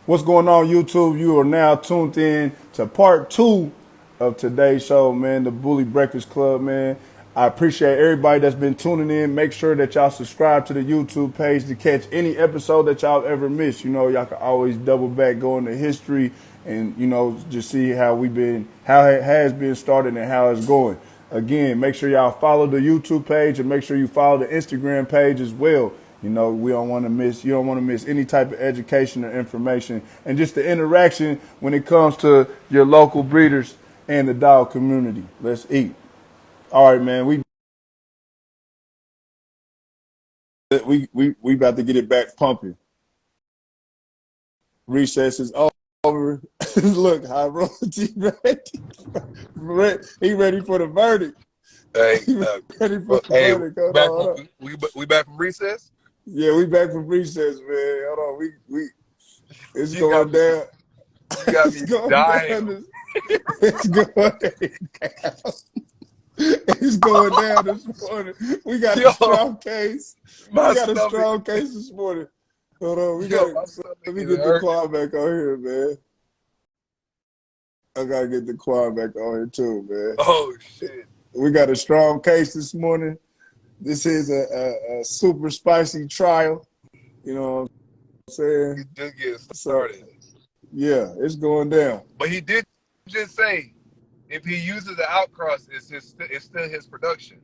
What's going on, YouTube? You are now tuned in to part two of today's show, man, the Bully Breakfast Club, man. I appreciate everybody that's been tuning in. Make sure that y'all subscribe to the YouTube page to catch any episode that y'all ever missed. You know, y'all can always double back, go into history, and just see how how it has been started and how it's going. Again, make sure y'all follow the YouTube page and make sure you follow the Instagram page as well. We don't want to miss. You don't want to miss any type of education or information, and just the interaction when it comes to your local breeders and the dog community. Let's eat. All right, man. We about to get it back pumping. Recess is over. Look, high royalty ready. He ready for the verdict. Hey, He ready for the verdict. Hold on. We back from recess? Yeah, we back from recess, man. Hold on. It's going down. You got me dying. It's going down. It's going down this morning. We got a strong case. We got a strong case this morning. Hold on. Let me get the quad back on here, man. I gotta get the quad back on here too, man. Oh shit. We got a strong case this morning. This is a super spicy trial. You know what I'm saying? Just get started. Yeah, it's going down. But he did just say if he uses the outcross, it's still his production.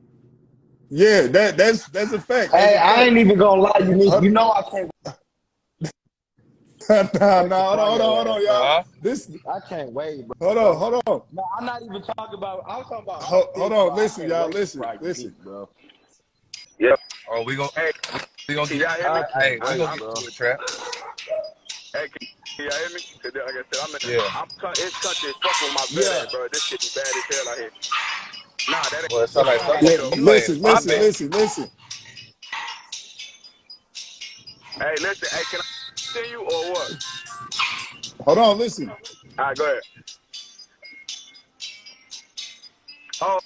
Yeah, that's a fact. Hey, I ain't even gonna lie, you know I can't. No, hold on, y'all. I can't wait, bro. Hold on. No, I'm not even talking about. I'm talking about. Hold on, listen, y'all, listen, bro. Yeah. Oh, we gonna get Hey, we gonna get to the trap. Hey, can y'all hear me? Cause like I said, it's country as fuck with my bed, bro. This shit be bad as hell out here. Nah, that ain't. Well, it sound like listen. Hey, listen. Hey, can I continue or what? Hold on, listen. All right, go ahead. Oh.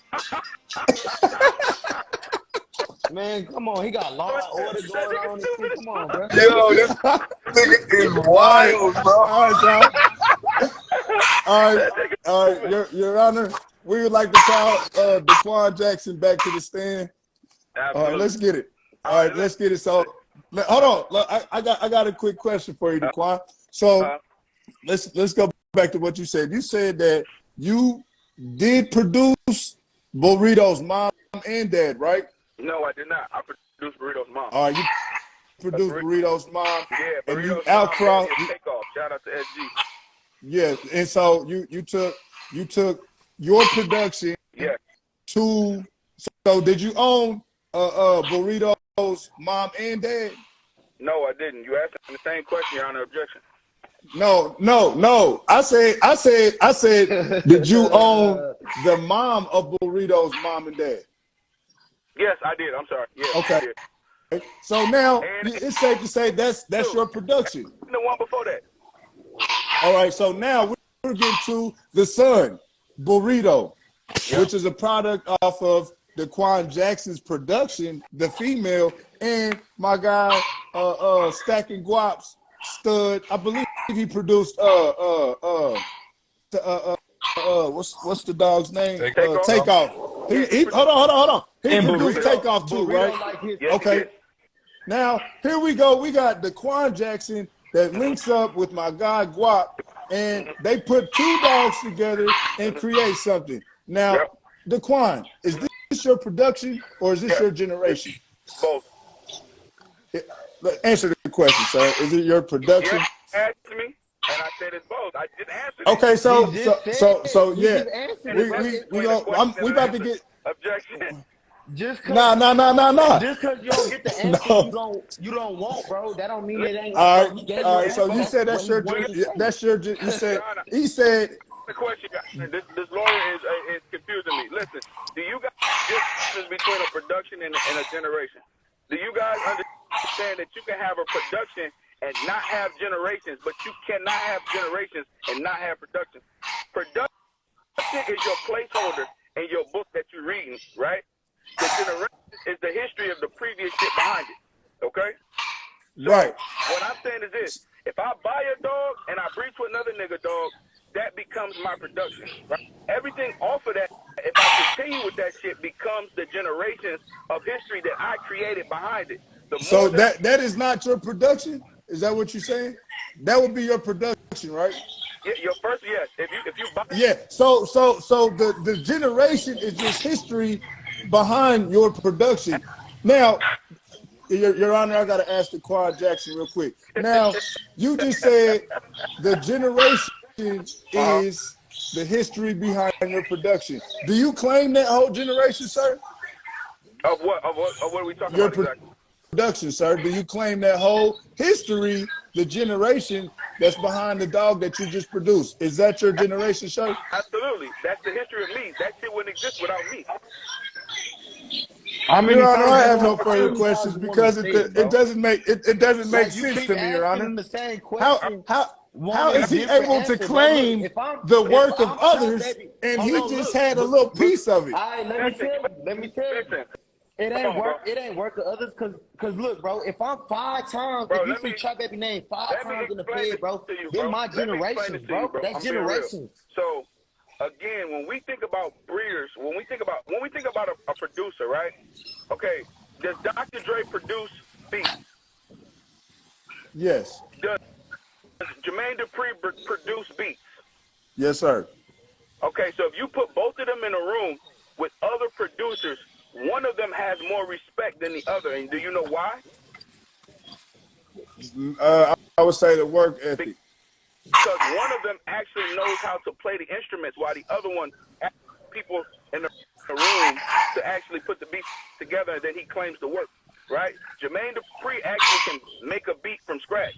Man, come on, he got law and order going on. And shit. Come on, bro. Yo, this nigga is wild, bro. All right, y'all. All right, Your Honor, we would like to call Daquan Jackson back to the stand. Absolutely. All right, let's get it. All right, let's get it. So, hold on. Look, I got a quick question for you, Daquan. So, let's go back to what you said. You said that you did produce Burrito's mom and dad, right? No, I did not. I produced Burrito's mom. All right, you produced Burrito's mom. Yeah, and Burrito's you mom. Takeoff. Shout out to SG. Yeah, and so you took your production. Yeah. So did you own Burrito's mom and dad? No, I didn't. You asked me the same question, Your Honor. Objection. No. I said, did you own the mom of Burrito's mom and dad? Yes, I did. I'm sorry. Yes, okay. I did. So now it's safe to say that's your production. The one before that. All right. So now we're getting to the son, Burrito, which is a product off of Daquan Jackson's production, the female, and my guy Stacking Guap's stud. I believe he produced what's the dog's name? Takeoff. Hold on. He produced Takeoff too, right? Okay. Now here we go. We got Daquan Jackson that links up with my guy Guap, and they put two dogs together and create something. Now, Daquan, is this your production or is this your generation? Both. Answer the question, sir. Is it your production? Yeah, asked me, and I said it's both. I just answered. Okay, so yeah, we about to get objection. Nah. Just because you don't get the answer you don't want, bro. That don't mean it ain't. All right. So you said he said. The question, this lawyer is confusing me. Listen, do you guys difference between a production and a generation? Do you guys understand that you can have a production and not have generations, but you cannot have generations and not have production? Production is your placeholder in your book that you're reading, right? The generation is the history of the previous shit behind it. Okay? So Right. what I'm saying is this: if I buy a dog and I breed to another nigga dog, that becomes my production. Right? Everything off of that, if I continue with that shit, becomes the generations of history that I created behind it. The So more that is not your production? Is that what you're saying? That would be your production, right? your first, yes. If you buy, Yeah. So the generation is just history behind your production. Now, Your Honor, I got to ask the Quad Jackson real quick. Now, you just said the generation is the history behind your production. Do you claim that whole generation, sir? of what are we talking Your about exactly? production, sir. Do you claim that whole history, the generation that's behind the dog that you just produced? Is that your generation, sir? Absolutely. That's the history of me. That shit wouldn't exist without me. How many Your Honor, times I you have no want? How further many times questions you want me to because say it, bro? it doesn't make Like, you sense keep to me, Your asking Honor. him the same How question. how is he Different able to answer, bro. Look, claim the work of if I'm others top baby, and hold he on, just look, had a little piece of it? all right, let me tell you. Listen. It Come ain't on, work. bro. It ain't work of others, cause look, bro. If I'm 5 times, Bro, if you let see me Trap Baby name 5 explain times in the fed, this bro, to you, they're bro. my Let me explain generations, this to you, bro. bro. That's I'm being real. generations. So, again, when we think about breeders, when we think about a producer, right? Okay, does Dr. Dre produce beats? Yes. Does Jermaine Dupri produce beats? Yes, sir. Okay, so if you put both of them in a room with other producers, one of them has more respect than the other, and do you know why? I would say the work ethic. Because one of them actually knows how to play the instruments, while the other one asks people in the room to actually put the beats together, and then he claims the work, right? Jermaine Dupri actually can make a beat from scratch.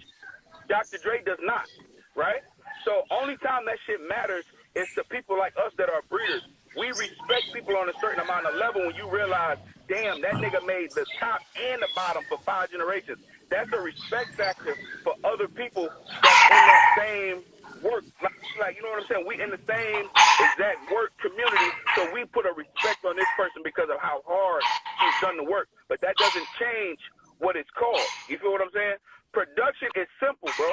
Dr. Dre does not, right? So only time that shit matters is to people like us that are breeders. We respect people on a certain amount of level when you realize, damn, that nigga made the top and the bottom for 5 generations. That's a respect factor for other people that's in that same work. Like, you know what I'm saying? We in the same exact work community, so we put a respect on this person because of how hard he's done the work. But that doesn't change what it's called. You feel what I'm saying? Production is simple, bro.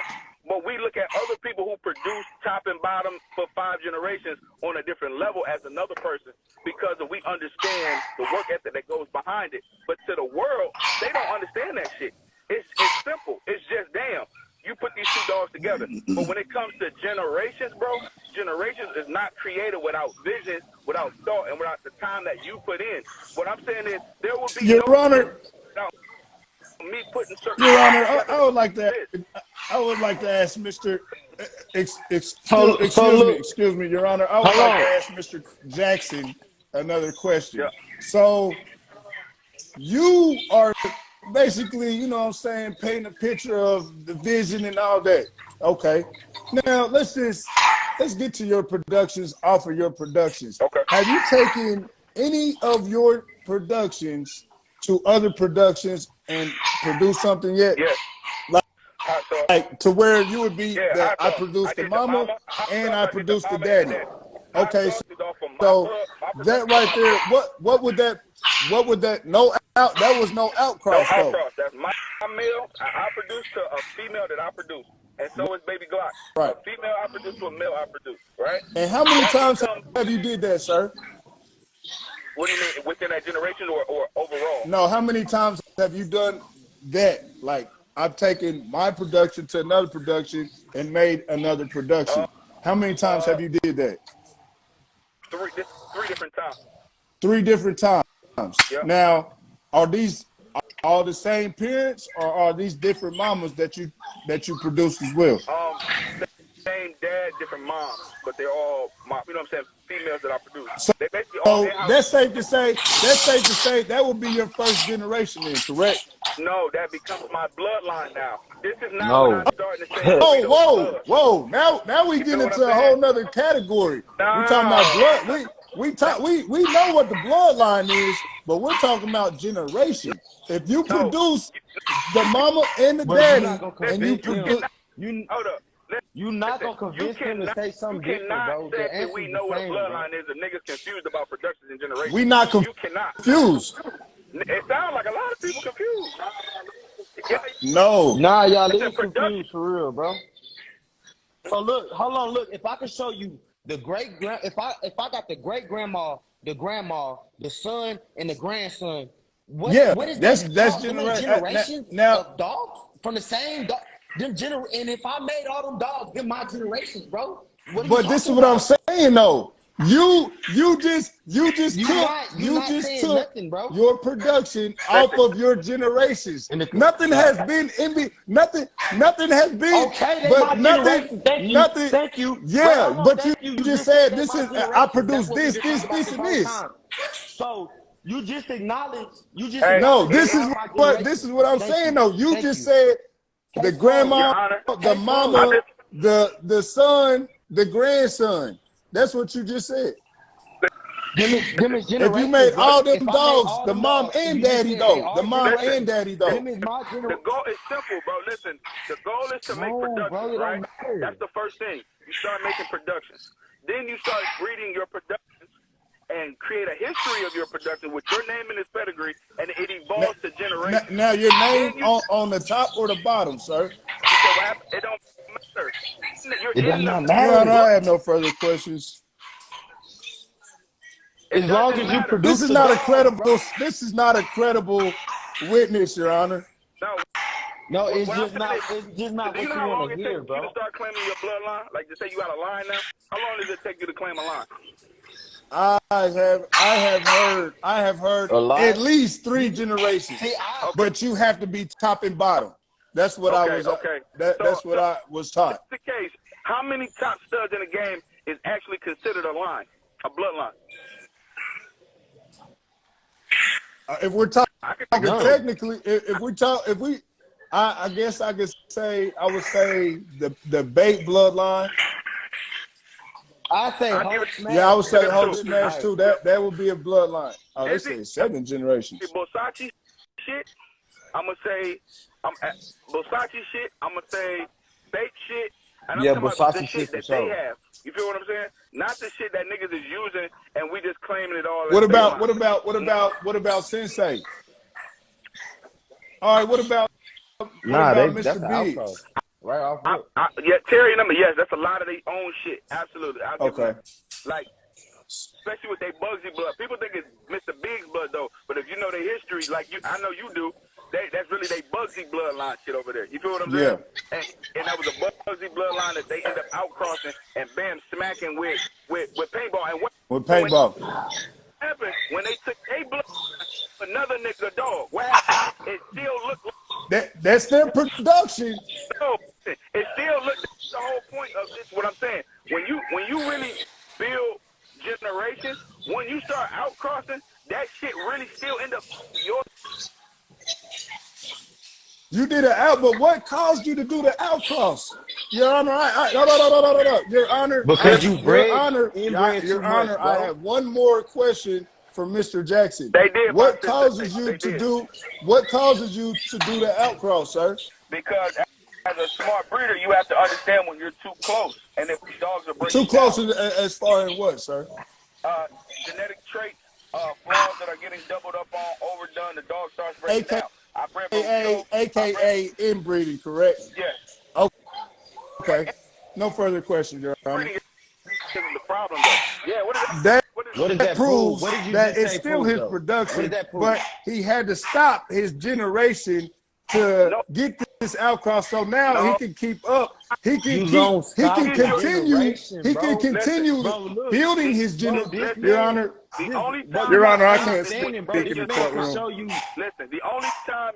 But we look at other people who produce top and bottom for 5 generations on a different level as another person because we understand the work ethic that goes behind it. But to the world, they don't understand that shit. It's simple. It's just, damn, you put these 2 dogs together. But when it comes to generations, bro, generations is not created without vision, without thought, and without the time that you put in. What I'm saying is there will be Your no Honor, without me putting certain Your dogs Honor, together. I would like to ask Mr. So look, Excuse me, Your Honor. I would hold like to on. ask Mr. Jackson another question. Yeah. So you are basically, you know what I'm saying, painting a picture of the vision and all that. Okay. Now let's get to your productions off of your productions. Okay. Have you taken any of your productions to other productions and produced something yet? Yes. Like to where you would be Yeah, I produced the did mama and I I did the produced the mama and daddy. daddy. Okay, I started off from so my that right there, what would that no out that was no no outcross though. outcross. That's my male. I produced to a female that I produced, and so is Baby Glock. Right. A female I produced to a male I produced. Right. And how many That times becomes. have you did that, sir? What do you mean within that generation or overall? No, how many times have you done that? Like I've taken my production to another production and made another production. How many times have you did that? 3 different times. 3 different times. Yep. Now, are these all the same parents, or are these different mamas that you produced as well? Same dad, different moms, but they're all you know what I'm saying, females that I produce. So, They basically all in-house. that's safe to say that would be your first generation then, correct? No, that becomes my bloodline now. This is not when No. I'm starting to say Whoa. Now we get into a whole nother category. We talking about blood. We know what the bloodline is, but we're talking about generation. If you No. produce the mama and the But you're not daddy, gonna and you convince produce, him. Hold up. You're not gonna convince him to say something different, bro. Say The that we answer's know the what a same, bloodline bro. is. The niggas confused about productions and generations. we not You cannot. confused. It sounds like a lot of people confused. No. Nah, y'all It's a is production. confused for real, bro. So look, hold on, look. If I can show you the if I got the great grandma, the grandma, the son, and the grandson, Yeah, what is that's that? Them ain't generation. generations Now, of dogs from the same dog. And if I made all them dogs, them my generations, bro. What are you but this is talking what I'm about? saying though. You just You not saying took nothing, bro. your production off of your generations. Nothing has been nothing has been, Okay, they but my generation. nothing. Thank you. Wait, Yeah, hold on, but you thank you. You just just said said they this my is I generation. That's produced what we this, been this, talking about this, this and whole this. time. So you just acknowledge. Hey, No, They this is are my this generation. is what I'm Thank saying you. though. You Thank just you. said the Case closed. Your grandma, Honor, the Case closed. mama, the son, the grandson. That's what you just said. Them is If you generations, made bro. all them If I made dogs, all the them mom dogs, and you just daddy said they though, the are mom listen. and daddy though. Them is my The generation. goal is simple, bro. Listen, the goal is to make No, bro, productions, it right? don't matter. That's the first thing. You start making productions. Then you start breeding your productions and create a history of your production with your name and its pedigree, and it evolves to generations. Now your name Then you on the top or the bottom, sir? said what happened? It don't matter. You're It does in not the Your Honor, matter. I have no further questions. As long as you matter. produce This is the not a dogs, credible. bro. This is not a credible witness, Your Honor. No. No, it's What I'm just saying not. is, It's just not do you what know you how long want to it hear, takes you to bro. start claiming your bloodline? Like to say you got a line now? How long does it take you to claim a line? I have heard A lot. at least 3 generations. See, But you have to be top and bottom. That's what I was. Okay. That's what I was taught. That's the case. How many top studs in the game is actually considered a line, a bloodline? If we're talking None. technically, I guess I would say the Bait bloodline. I say Hulk Smash. Yeah, I would say Hulk really Smash nice. too. That would be a bloodline. Oh, they Is say it? 7 generations. Versace shit, I'm going to say Versace shit, I'm going to say fake shit, and I'm Yeah, talking about the Versace shit shit for that they sure. have. You feel what I'm saying? Not the shit that niggas is using and we just claiming it all. What as about Sensei? All right, what about That's Mr. an Biggs? outro. Right off rip. Yeah, Terry and them, yes, that's a lot of their own shit. Absolutely. I'll give them Okay. that. Like, especially with their Bugsy blood. People think it's Mr. Biggs blood, though. But if you know their history, like I know you do, that's really their Bugsy bloodline shit over there. You feel what I'm saying? And that was a Bugsy bloodline that they end up outcrossing and bam, smacking with paintball. And what paintball. happened when they took a blood another nigga dog? What happened? It still looked like That's their production. no, it still looked. That's the whole point of this. What I'm saying, when you really build generations, when you start outcrossing, that shit really still end up your. You did but what caused you to do the outcross? Your Honor, no. Your Honor, Because you bred Your too much, Honor, bro. I have one more question for Mr. Jackson. They did. What causes you They to did. do? What causes you to do the outcross, sir? Because as a smart breeder, you have to understand when you're too close, and if dogs are breaking Too close down. as far as what, sir? Genetic traits, flaws that are getting doubled up on, overdone. The dog starts breaking down. I bred AKA inbreeding, correct? Yes. Okay. No further questions, Your Honor. Breeding isn't the problem, though. Yeah. What is That What does that proves prove? What did you that just it's say still prove, his though? production, What did that prove? but he had to stop his generation to get this outcross. So now he can keep up. He can continue building his generation. Your Honor, the only time Your Honor, I can't understanding, bro. speak in This the man can courtroom. show you. Listen, the only time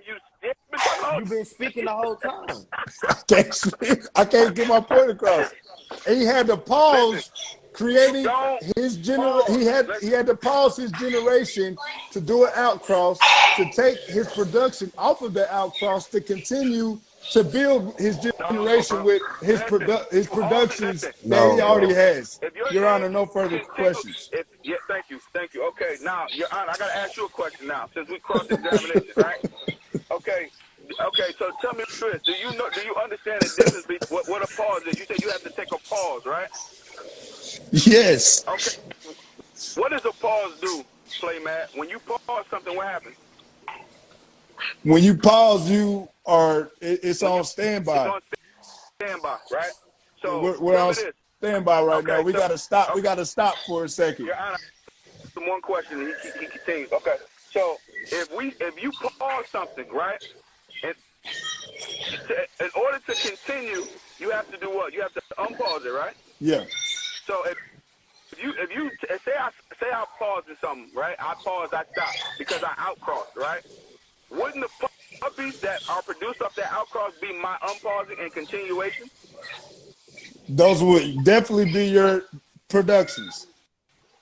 You've been speaking the whole time. I can't get my point across. And he had to pause creating his he had to pause his generation to do an outcross, to take his production off of the outcross, to continue to build his generation with his productions that he already has. Your Honor, no further questions. Thank you. Okay, now, Your Honor, I got to ask you a question now, since we cross-examination, right? Okay, so tell me this. Do you understand the difference between what a pause is? You said you have to take a pause, right? Yes. Okay. What does a pause do, Play Matt? When you pause something, what happens? When you pause, you or it's on standby? It's on standby, right? So We're on this. standby right Okay, now. We so- gotta stop. okay. We gotta stop for a second. Your Honor, one question. He continues. Okay, so if you pause something, right, and in order to continue, you have to do what? You have to unpause it, right? Yeah. So if you say I paused in something, right? I paused, I stopped because I outcrossed, right? Wouldn't the puppies that are produced off that outcross be my unpausing and continuation? Those would definitely be your productions.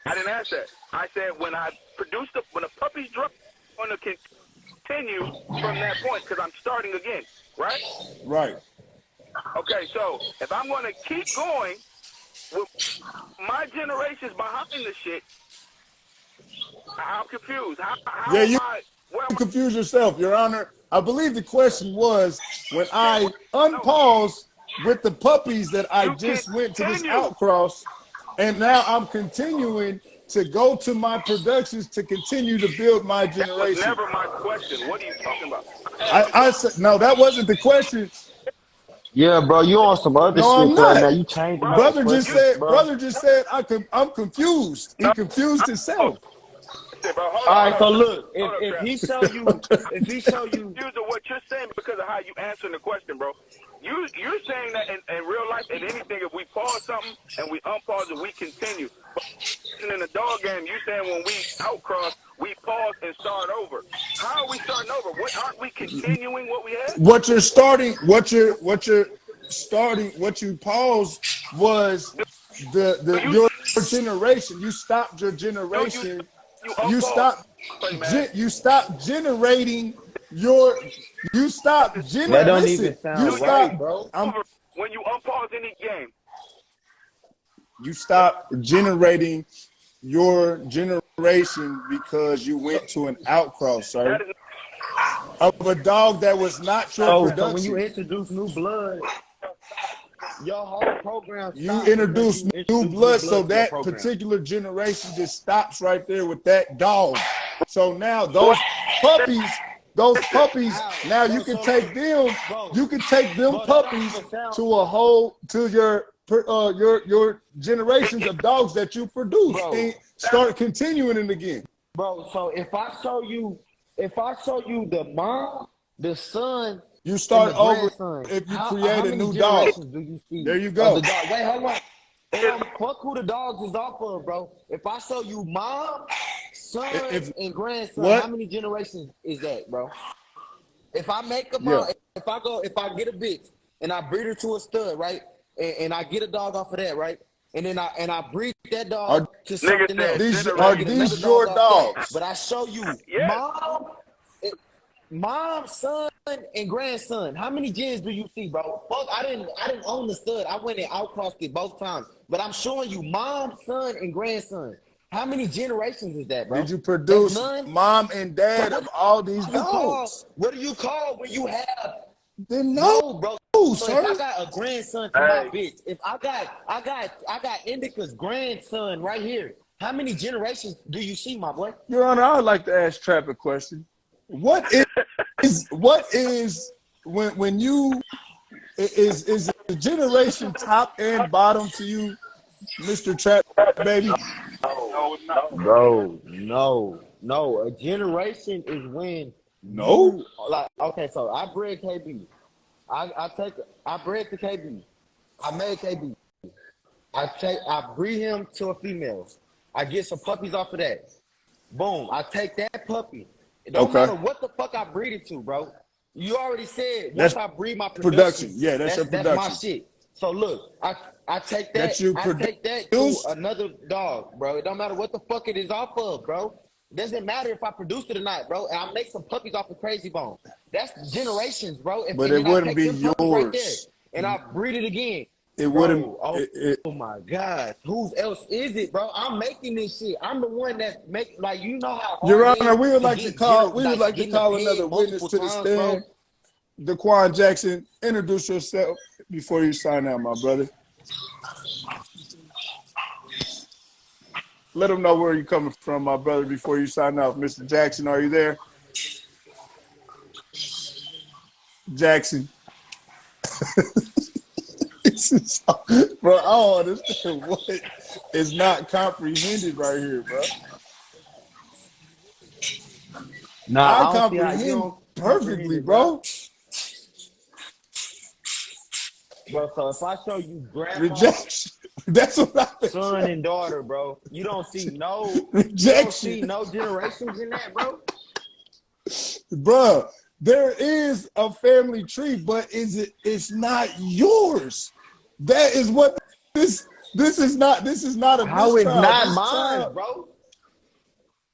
I didn't ask that. I said when the puppies drop, I'm going to continue from that point because I'm starting again, right? Right. Okay, so if I'm going to keep going with my generations behind the shit, I'm confused. How Yeah, am you I? Where am I? confuse yourself, Your Honor. I believe the question was when I unpause with the puppies that I just went to this continue. outcross, and now I'm continuing to go to my productions to continue to build my That was generation. never my question. What are you talking about? I said no, that wasn't the question. Yeah, bro, you on some other No, I'm shit right not. now. You changing my Brother just questions, said. bro. Brother just said I'm confused. He confused himself. Bro, hold All on, right, so hold on. look, Hold on, if Trav. he show you, Confused of what you're saying because of how you answering the question, bro. You're saying that in real life, in anything, if we pause something and we unpause it, we continue. But in the dog game, you saying when we outcross, we pause and start over. How are we starting over? Aren't we continuing what we had? What you're starting, what you paused was your generation. You stopped your generation. You stopped generating your. You stopped that don't listen. even sound You right, stopped, bro. When you unpause any game. You stopped generating your generation because you went to an outcross, sir, of a dog that was not your production. So when you introduce new blood, your whole program You introduce new blood, so that particular generation just stops right there with that dog. So now those puppies, now you can take them, puppies to your generations of dogs that you produce and start continuing it again. Bro, so if I show you the mom, the son, you start and the over grandson, if you how create a many new dog. generations do you see? There you go. Wait, hold on. Fuck who the dogs is off of, bro. If I show you mom, son, and grandson, how many generations is that, bro? If I make a mom, if I get a bitch and I breed her to a stud, right? And I get a dog off of that, right? And then I breed that dog to something else. Are these your dogs? But I show you mom, son, and grandson. How many gens do you see, bro? Fuck, I didn't own the stud. I went and outcrossed it both times. But I'm showing you mom, son, and grandson. How many generations is that, bro? Did you produce mom and dad of all these dogs? What do you call when you have? Then no, bro. So if I got a grandson to my bitch, if I got Indica's grandson right here, how many generations do you see, my boy? Your Honor, I would like to ask Trap a question. What is when you is the generation top and bottom to you, Mr. Trap baby? Bro, no. A generation is when okay, so I bred KB. I bred to KB. I made KB. I breed him to a female. I get some puppies off of that. Boom. I take that puppy. It don't matter what the fuck I breed it to, bro. You already said once I breed my production. Yeah, that's your production. That's my shit. So look, I take that. I take that to another dog, bro. It don't matter what the fuck it is off of, bro. Doesn't matter if I produced it or not, bro. And I make some puppies off of Crazy Bone. That's generations, bro. But it wouldn't be yours. Right there, and I breed it again. It wouldn't. Oh my God, who else is it, bro? I'm making this shit. I'm the one that make you know how. Your Honor, we would like to call another witness to the stand. Daquan Jackson, introduce yourself before you sign out, my brother. Let them know where you're coming from, my brother, before you sign off. Mr. Jackson, are you there? Jackson. Bro, I don't understand what is not comprehended right here, bro. Nah, I comprehend perfectly, bro. Bro, so if I show you grandma, Rejection. That's what I think. son, and daughter, bro, you don't see no rejection. Generations in that, bro. Bruh, there is a family tree, but it's not yours. That is what this is not a How it's mistrial. not mine, bro?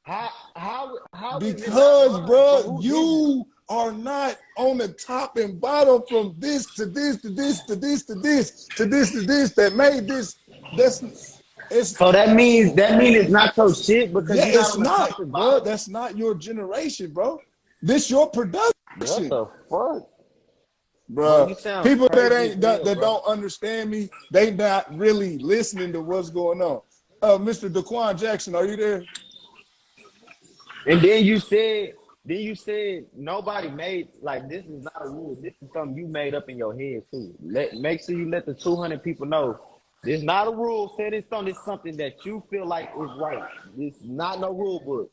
How because, bro, Who you are not on the top and bottom from this to this to this to this to this to this to this that made this. So that means it's not your shit because yeah, you're it's not on the top not, and bro. bottom? That's not your generation, bro. This your production. What the fuck? Bro, people that bro. don't understand me, they not really listening to what's going on. Mr. Daquan Jackson, are you there? And then you said nobody made, like, this is not a rule. This is something you made up in your head too. Make sure you let the 200 people know. This is not a rule set in stone. It's something that you feel like is right. This is not no rule book.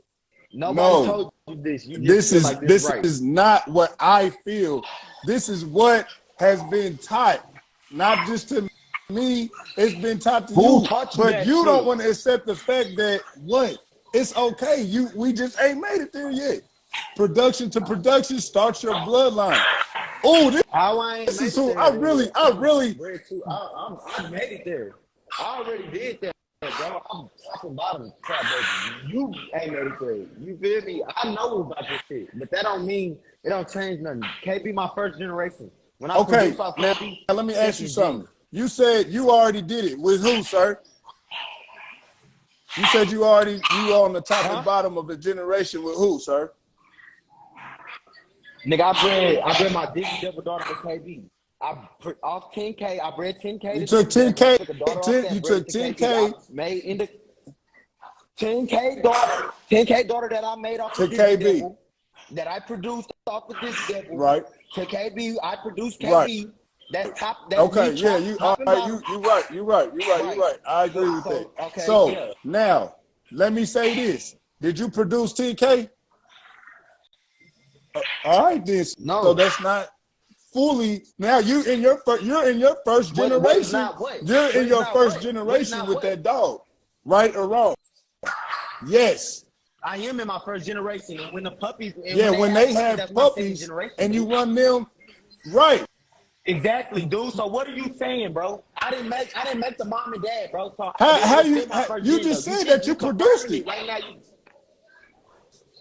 Nobody told you this. You just feel like this right. Is not what I feel. This is what has been taught, not just to me. It's been taught to you. But you don't want to accept the fact that it's okay. We just ain't made it there yet. Production to production starts your bloodline. Oh, this is who I really. I made it there. I already did that, bro. I'm top and bottom crap, baby. You ain't made it there. You feel me? I know about this shit, but that don't mean it don't change nothing. Can't be my first generation. When I now let me ask you something. You said you already did it with who, sir? You said you on the top and bottom of the generation with who, sir? Nigga, I bred my Disney double daughter for KB. Off 10K, I bred 10K. You took 10K. You took 10K. Made in the 10K daughter that I made off of this KB. That I produced off of this devil. Right. To KB, I produced KB. Right. That's top. That's okay, yeah, you right. You're right. I agree with that. Okay, so now, let me say this: did you produce 10K? All right, then. No. So that's not fully. Now you're in your first generation. You're in your first generation with that dog, right or wrong? Yes. I am in my first generation, and when the puppies, when they have puppies, and you run them, right? Exactly, dude. So what are you saying, bro? I didn't make the mom and dad, bro. So you just said that you produced it. Right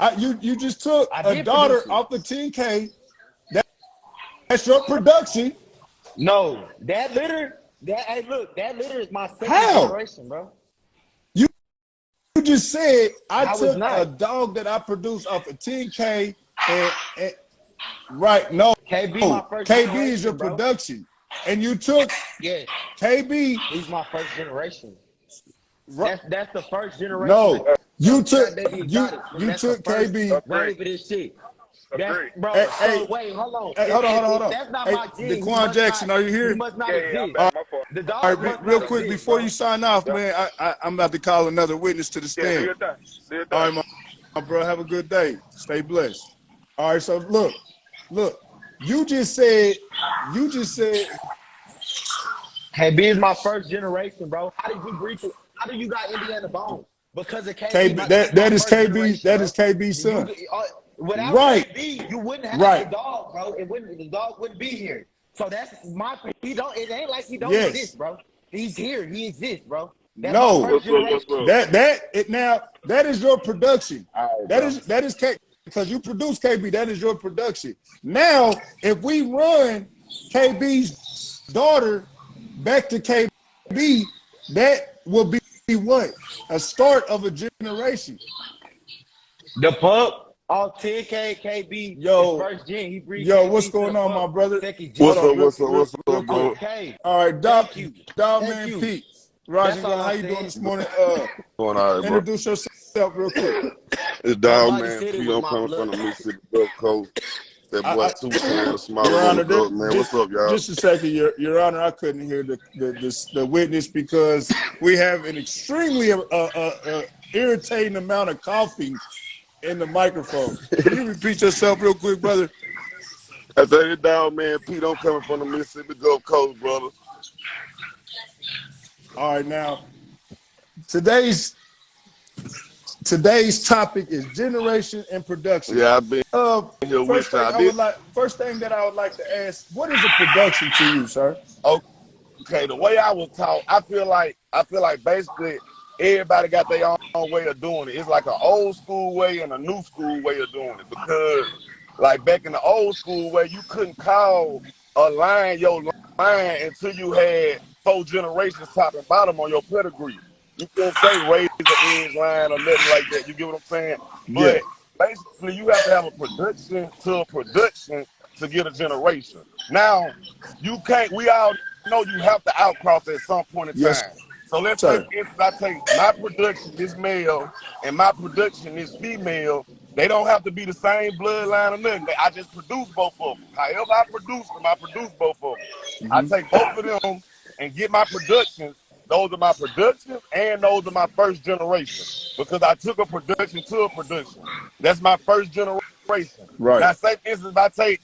now, you just took a daughter off the 10K. That's your production. No, that litter is my second generation, bro. You just said I took a dog that I produced off of 10K and right, no. KB is your production. And you took KB. He's my first generation. That's the first generation. No, you took KB. Ready for this shit. Bro, wait, hold on. Hold on. That's not my gene. Daquan Jackson, are you here? You must not exist. All right, real quick, before you sign off, man, I'm about to call another witness to the stand. All right, my bro, have a good day. Stay blessed. All right, so look. You just said KB is my first generation, bro. How did you breach it? How do you got Indiana Bones? Because of KB. That is KB's son. Without KB, you wouldn't have the dog, bro. The dog wouldn't be here. So that's my. It ain't like he don't exist, bro. He's here. He exists, bro. That's that is your production. Right, that is KB. Because you produce KB, that is your production. Now, if we run KB's daughter back to KB, that will be what? A start of a generation. The pup, all 10K KB, yo, first gen, he breeds. Yo, what's going on, my brother? What's up, bro? Okay. All right, Dog Man Pete. Roger, how you doing this morning? Going all right, bro. Introduce yourself real quick. It's Dog Man Pete. I'm coming from the Mississippi Gulf Coast. That boy 2 times smaller Your than Honor, the man. What's up, y'all? Just a second, Your Honor. I couldn't hear the witness because we have an extremely irritating amount of coughing in the microphone. Can you repeat yourself real quick, brother? I said it down, man. Pete, I'm coming from the Mississippi Gulf Coast, brother. All right, now today's topic is generation and production. Yeah, I've been here with y'all. First thing that I would like to ask, what is a production to you, sir? Okay, the way I was taught, I feel like basically everybody got their own way of doing it. It's like an old school way and a new school way of doing it. Because like back in the old school way, you couldn't call a line your line until you had 4 generations top and bottom on your pedigree. You couldn't say razor edge line or nothing like that. You get what I'm saying? But basically, you have to have a production to get a generation. Now, you can't. We all know you have to outcross at some point in time. So let's say if I take my production is male and my production is female, they don't have to be the same bloodline or nothing. I just produce both of them. However I produce them, I produce both of them. I take both of them and get my productions. Those are my productions and those are my first generation. Because I took a production to a production. That's my first generation. Right. Now, say for instance, if I take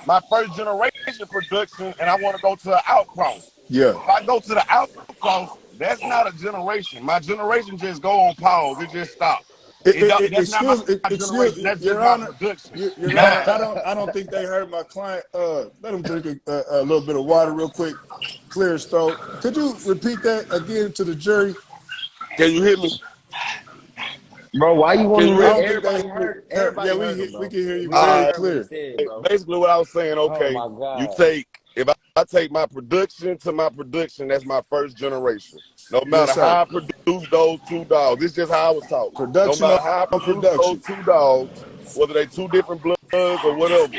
my first generation production and I want to go to an outcross. Yeah. If I go to the outcross, that's not a generation. My generation just go on pause. It just stops. That's not my generation. That's just my production. I don't think they heard my client. Let him drink a little bit of water real quick, clear his throat. Could you repeat that again to the jury? Can you hear me? Bro, why you want to read? Everybody heard we can hear you very clear. Basically, what I was saying, okay, you take, if I take my production to my production, that's my first generation. No matter how I produce those 2 dogs, it's just how I was taught. Production, no matter how I produce those 2 dogs, whether they 2 different bloods or whatever,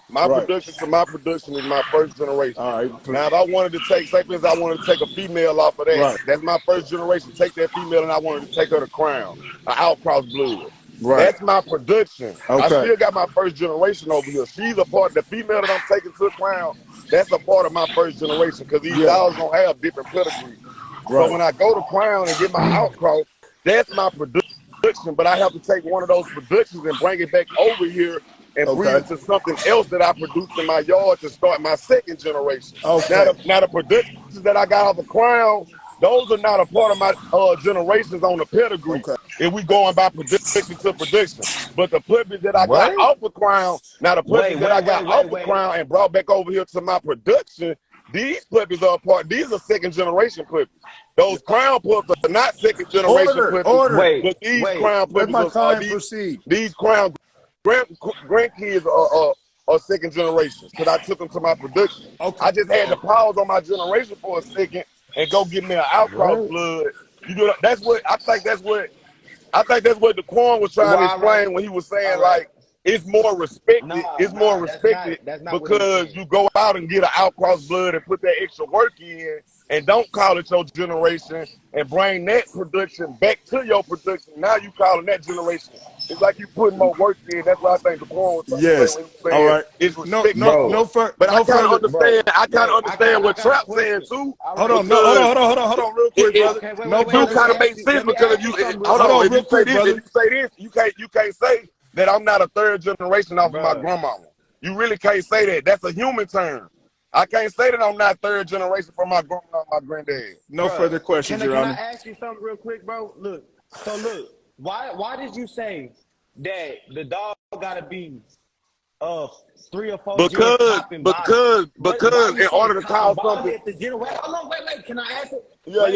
my production to my production is my first generation. All right. Now, if I wanted to take, say for instance, I wanted to take a female off of that, that's my first generation. Take that female and I wanted to take her to crown, an outcross blood. That's my production. I still got my first generation over here. She's a part of the female that I'm taking to the crown. That's a part of my first generation because these dogs don't have different pedigrees. So when I go to crown and get my outcross, that's my production. But I have to take one of those productions and bring it back over here and breed it to something else that I produced in my yard to start my second generation. Now the productions that I got off the crown, those are not a part of my generations on the pedigree. If we going by production to production. But the puppies that I got off the crown, now the puppies that I got off the crown and brought back over here to my production, these puppies are a part. These are second generation puppies. Those crown puppies are not second generation puppies. But these crown puppies are these crown grandkids are second generations because I took them to my production. I just had to pause on my generation for a second and go get me an outcross blood. You know, that's what I think. That's what the Quan was trying to explain when he was saying like it's more respected. It's more respected because you go out and get an outcross blood and put that extra work in and don't call it your generation and bring that production back to your production. Now you calling that generation. It's like you putting more work in. That's what I think the Quan was saying. Yes. All right. It's respect. But I kind of understand. I kind of understand what Trap's saying too. Hold on, real quick, brother. No, it kind of makes sense because if you hold on, if you say this, you can't say that I'm not a third generation off of my grandmama. You really can't say that. That's a human term. I can't say that I'm not third generation from my grandma and my granddad. No further questions, Your Honor. Can I ask you something real quick, bro? Look, why did you say that the dog gotta be 3 or 4 because in order to call something. Hold on, wait. Can I ask it? Yeah.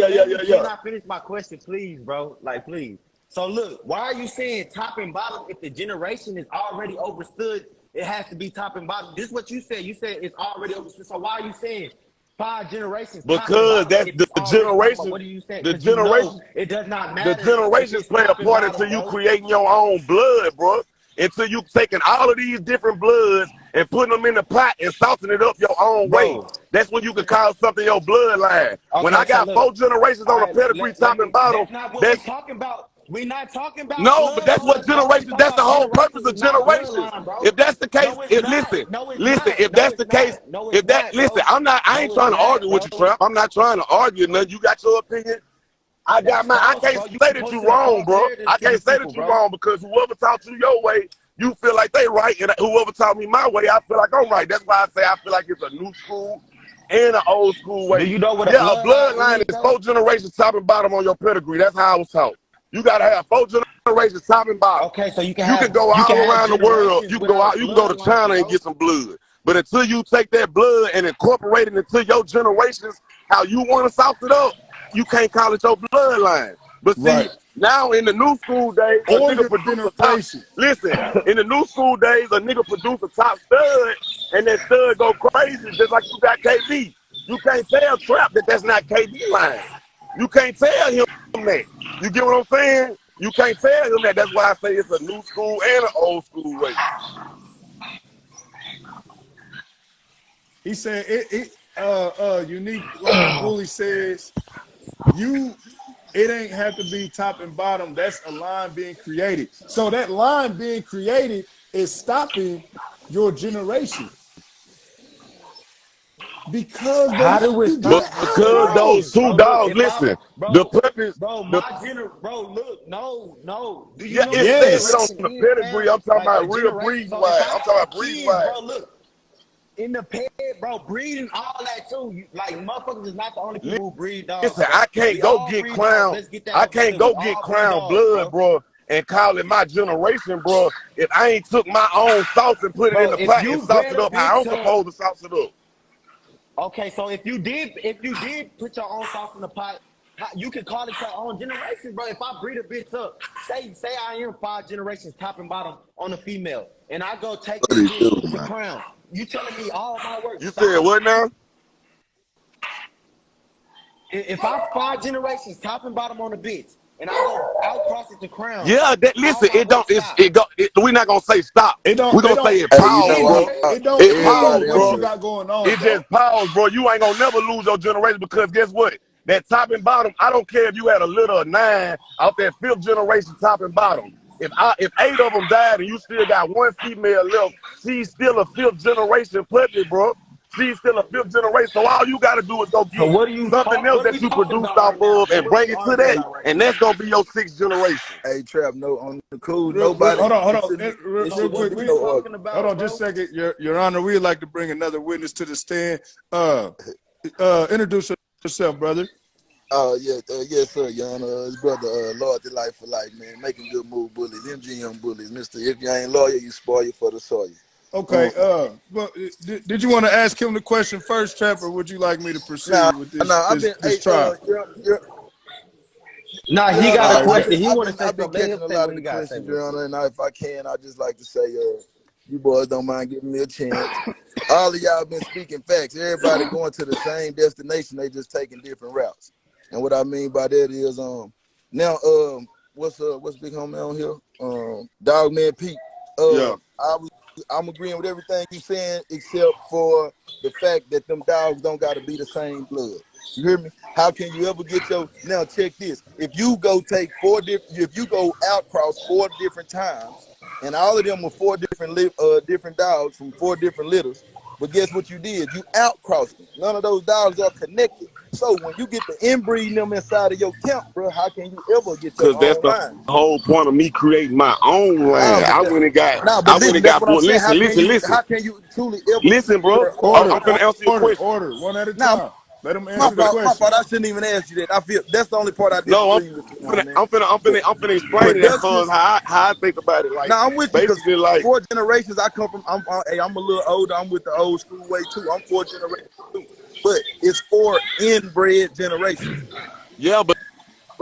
Can I finish my question, please, bro? Like, please. So look, why are you saying top and bottom if the generation is already overstood? It has to be top and bottom. This is what you said. You said it's already overstood. So why are you saying 5 generations? Because that's the generation. What are you saying? The generation. It does not matter. The generations play a part until you creating your own blood, bro. Until you taking all of these different bloods and putting them in the pot and salting it up your own way. That's when you can call something your bloodline. When I got 4 generations on a pedigree top and bottom, that's not what we're talking about. We not talking about No, but that's what generation. That's the whole purpose of generation. If that's the case, listen, if that's the case, I ain't trying to argue with you, Trump. I'm not trying to argue nothing. You got your opinion. I got mine. I can't say that you wrong, bro. I can't say that you wrong because whoever taught you your way, you feel like they right, and whoever taught me my way, I feel like I'm right. That's why I say I feel like it's a new school and an old school way. Do you know what a bloodline is 4 generations top and bottom on your pedigree. That's how I was taught. You gotta have 4 generations top and bottom. Okay, so you can go all around the world. You can go out. You can go to China and get some blood. But until you take that blood and incorporate it into your generations, how you want to sauce it up, you can't call it your bloodline. But see, now in the new school days, a nigga produce a top. Listen, in the new school days, a nigga produce a top stud, and that stud go crazy just like you got KB. You can't tell Trap that that's not KB line. You can't tell him that. You get what I'm saying? You can't tell him that. That's why I say it's a new school and an old school way. He said Unique Bully says it ain't have to be top and bottom. That's a line being created. So that line being created is stopping your generation. Because those 2 dogs, listen, the purpose, look, no. Do you know it says it on the pedigree. I'm talking about real breed wise. I'm talking about breed wise. Bro, look, in the ped, bro, breeding all that too. Like motherfuckers is not the only people who breed dogs. Listen, I can't go get crown. I can't go get crown blood, bro, and call it my generation, bro. If I ain't took my own sauce and put it in the pot and sauce it up how I'm supposed to sauce it up. Okay, so if you did put your own sauce in the pot, you can call it your own generation, bro. If I breed a bitch up, say I am 5 generations top and bottom on a female, and I go take this bitch to crown. You telling me all my work? You said what now? If I'm 5 generations top and bottom on a bitch, and I go outcross it to crown. Yeah, listen, we're not gonna say stop. We're gonna say it pause, bro. It pause, bro. What you got going on? It just pause, bro. You ain't gonna never lose your generation because guess what? That top and bottom, I don't care if you had a little or 9 out that 5th generation top and bottom. If 8 of them died and you still got 1 female left, she's still a 5th generation puppy, bro. She's still a 5th generation. So all you gotta do is go get something else that you produced off of and bring it to that, and that's gonna be your 6th generation. Hey, Trap, no, on the cool, nobody. Hold on. Real quick. Hold on, just a second. Your Honor, we'd like to bring another witness to the stand. Introduce yourself, brother. Yes, sir, Your Honor. His brother, Lord Delight for Life, man. Making good move bullies, MGM bullies. Mr. If you ain't loyal, you spoil you for the soil. Okay, but did you want to ask him the question first, Trap, or would you like me to proceed with this trial? Nah, he got a question. He want to say I've been catching a lot of the questions, Your Honor, and if I can, I'd just like to say, you boys don't mind giving me a chance. All of y'all been speaking facts. Everybody going to the same destination. They just taking different routes. And what I mean by that is, now, what's big homie on here? Dogman Pete. I'm agreeing with everything you're saying except for the fact that them dogs don't got to be the same blood. You hear me? How can you ever get now check this. If you go outcross 4 different times and all of them were 4 different dogs from 4 different litters, but guess what you did? You outcrossed them. None of those dogs are connected. So when you get the inbreeding them inside of your camp, bro, how can you ever get your own line? Because that's the whole point of me creating my own line. I went and got. Listen. How can you truly ever? Listen, bro. I'm gonna answer your question. Order, one at a time. Let him answer the question. My fault. I shouldn't even ask you that. I feel that's the only part I didn't agree with you on, man. I'm finna explain that because how I think about it. Like, now I'm with you because like 4 generations I come from. I'm a little older. I'm with the old school way too. I'm 4 generations too. But it's 4 inbred generations. Yeah, but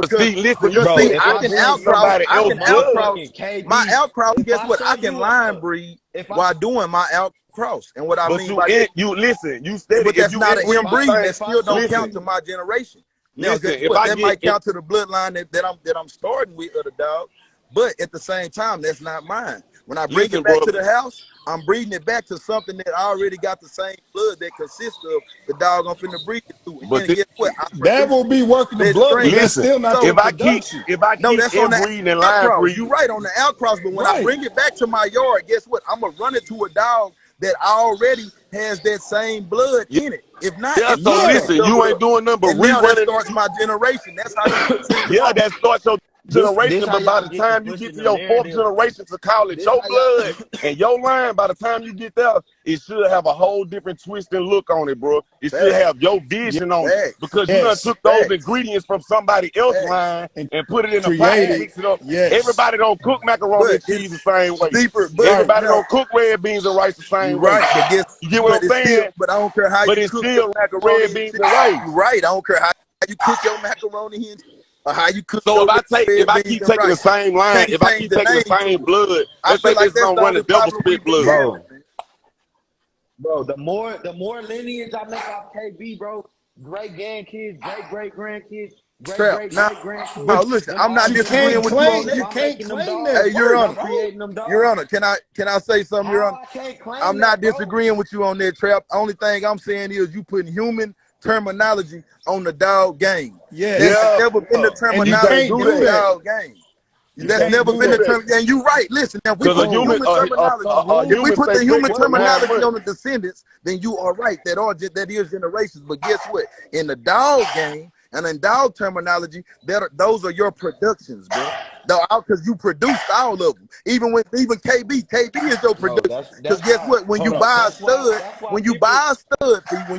see, listen, bro, I can outcross. My outcross. Guess what? I can line breed while doing my outcross. And what I mean by that, you listen. You said, but that's not an inbreed. That still don't count to my generation. Now, that might count to the bloodline that I'm starting with of the dog. But at the same time, that's not mine. When I bring it back to the house, I'm breeding it back to something that I already got the same blood that consists of the dog I'm finna breed it to. But And guess what? That will be working the blood, but that's still not your production. if I keep that's on the inbreeding and line outcross. breeding, You're right on the outcross, but when I bring it back to my yard, guess what? I'm gonna run it to a dog that already has that same blood in it. If not, listen, you ain't doing nothing but now that rerunning. starts my generation. That's how Yeah, that starts your generation, this but by the time you get to your fourth generation to call it your blood and your line, by the time you get there, it should have a whole different twist and look on it, bro. It should have your vision on it because you done took those ingredients from somebody else's line and put it in a pot and mix it up. Everybody don't cook macaroni and cheese the same way. Everybody don't cook red beans and rice the same way. You get what I'm saying? But I don't care how you cook your macaroni red beans and rice. Right, I don't care how you cook your macaroni and or how you cook. So if I keep taking the same line, if I keep taking the same blood, let's say this don't run the double split blood. Bro, the more lineage I make off KB, bro, great grandkids, great grandkids, great grandkids. No, listen, I'm not disagreeing with you on that. You can't claim that. Hey, Your Honor, can I say something, Your Honor? I'm not disagreeing with you on that, Trap. Only thing I'm saying is you putting human terminology on the dog game. That's never been the terminology in the dog game. That's never been the term. And you're right. Listen, now we put the human terminology on the descendants, then you are right. That is generations. But guess what? In the dog game and in dog terminology, those are your productions, bro. Because you produced all of them. Even KB is your production. Because guess what? When you buy a stud, when